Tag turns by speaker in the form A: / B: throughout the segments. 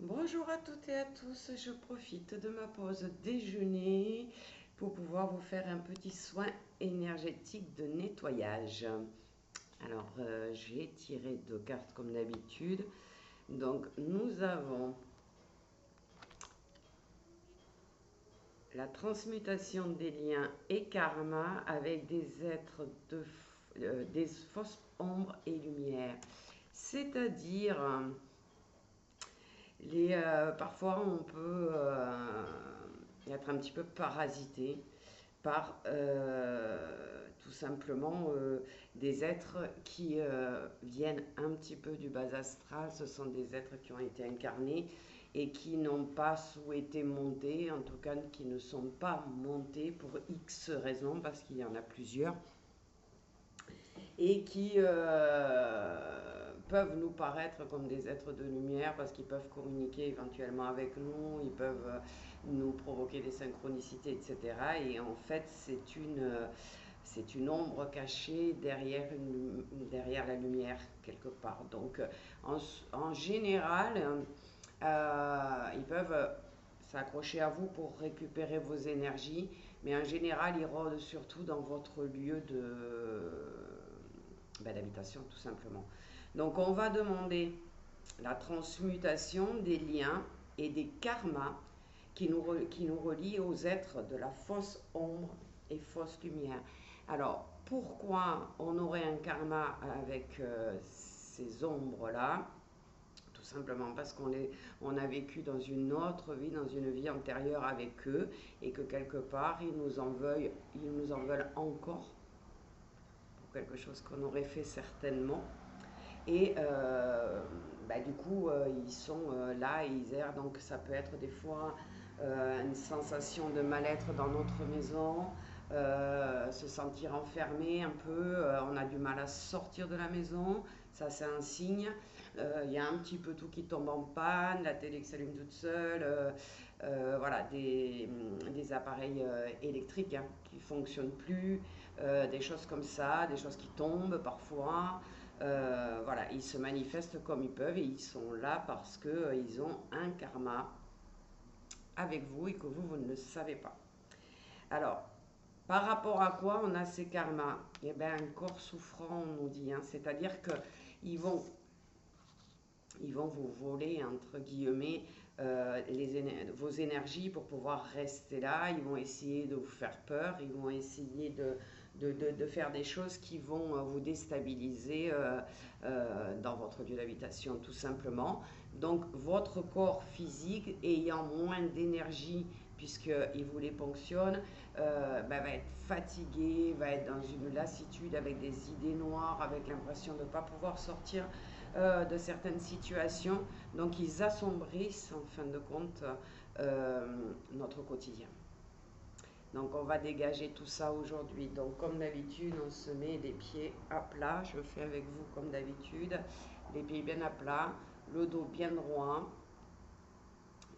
A: Bonjour à toutes et à tous, je profite de ma pause déjeuner pour pouvoir vous faire un petit soin énergétique de nettoyage. Alors, j'ai tiré deux cartes comme d'habitude. Donc, nous avons la transmutation des liens et karma avec des êtres des fausses ombres et lumières. C'est-à-dire, parfois on peut être un petit peu parasité par tout simplement des êtres qui viennent un petit peu du bas astral. Ce sont des êtres qui ont été incarnés et qui n'ont pas souhaité monter, en tout cas qui ne sont pas montés pour X raisons, parce qu'il y en a plusieurs, et qui peuvent nous paraître comme des êtres de lumière parce qu'ils peuvent communiquer éventuellement avec nous, ils peuvent nous provoquer des synchronicités, etc. Et en fait, c'est une ombre cachée derrière la lumière quelque part. Donc en général, ils peuvent s'accrocher à vous pour récupérer vos énergies, mais en général, ils rôdent surtout dans votre lieu d'habitation, tout simplement. Donc, on va demander la transmutation des liens et des karmas qui nous relient aux êtres de la fausse ombre et fausse lumière. Alors, pourquoi on aurait un karma avec ces ombres-là? Tout simplement parce on a vécu dans une autre vie, dans une vie antérieure avec eux, et que quelque part ils nous en veulent encore pour quelque chose qu'on aurait fait certainement. Et du coup, ils sont là et ils errent. Donc ça peut être des fois une sensation de mal-être dans notre maison, se sentir enfermé un peu, on a du mal à sortir de la maison, ça c'est un signe. Il y a un petit peu tout qui tombe en panne, la télé qui s'allume toute seule, voilà, des appareils électriques qui ne fonctionnent plus, des choses comme ça, des choses qui tombent parfois. Voilà, ils se manifestent comme ils peuvent et ils sont là parce qu'ils ont un karma avec vous et que vous ne le savez pas. Alors, par rapport à quoi on a ces karmas? Eh bien, un corps souffrant, on nous dit, hein, c'est-à-dire qu'ils vont ils vont vous voler, entre guillemets, vos énergies pour pouvoir rester là. Ils vont essayer de vous faire peur. Ils vont essayer de faire des choses qui vont vous déstabiliser dans votre lieu d'habitation, tout simplement. Donc, votre corps physique ayant moins d'énergie puisqu'il vous les ponctionne, va être fatigué, va être dans une lassitude avec des idées noires, avec l'impression de ne pas pouvoir sortir de certaines situations. Donc ils assombrissent en fin de compte notre quotidien. Donc on va dégager tout ça aujourd'hui. Donc comme d'habitude, on se met les pieds à plat. Je fais avec vous comme d'habitude. Les pieds bien à plat, le dos bien droit.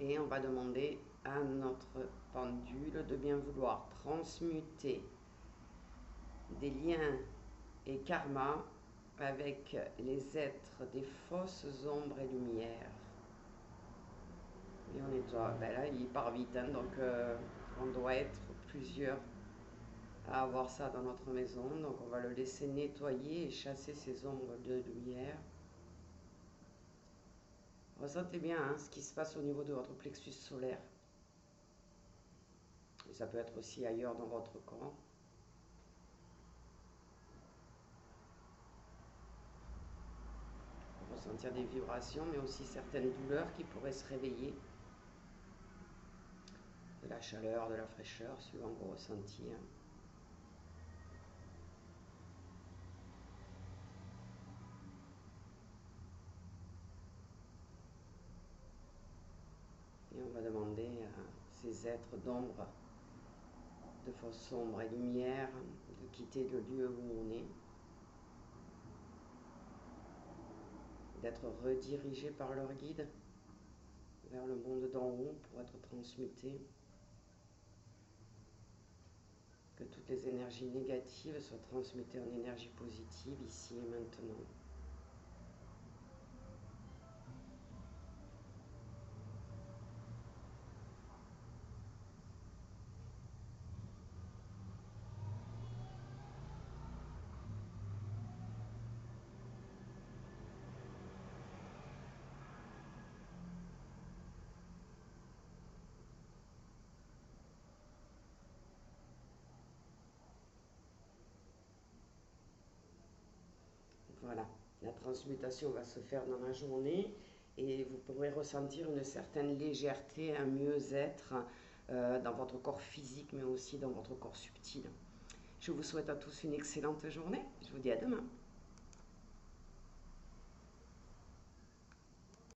A: Et on va demander à notre pendule de bien vouloir transmuter des liens et karma avec les êtres des fausses ombres et lumières. Et on nettoie. Ben là, il part vite, hein, donc on doit être plusieurs à avoir ça dans notre maison. Donc on va le laisser nettoyer et chasser ces ombres de lumière. Ressentez bien hein, ce qui se passe au niveau de votre plexus solaire. Et ça peut être aussi ailleurs dans votre corps. Ressentir des vibrations, mais aussi certaines douleurs qui pourraient se réveiller. De la chaleur, de la fraîcheur, suivant vos ressentis. Hein. Et on va demander à ces êtres d'ombre, de force ombre et lumière, de quitter le lieu où on est, d'être redirigés par leur guide vers le monde d'en haut pour être transmutés, que toutes les énergies négatives soient transmutées en énergie positive ici et maintenant. Voilà, la transmutation va se faire dans la journée et vous pourrez ressentir une certaine légèreté, un mieux-être dans votre corps physique mais aussi dans votre corps subtil. Je vous souhaite à tous une excellente journée. Je vous dis à demain.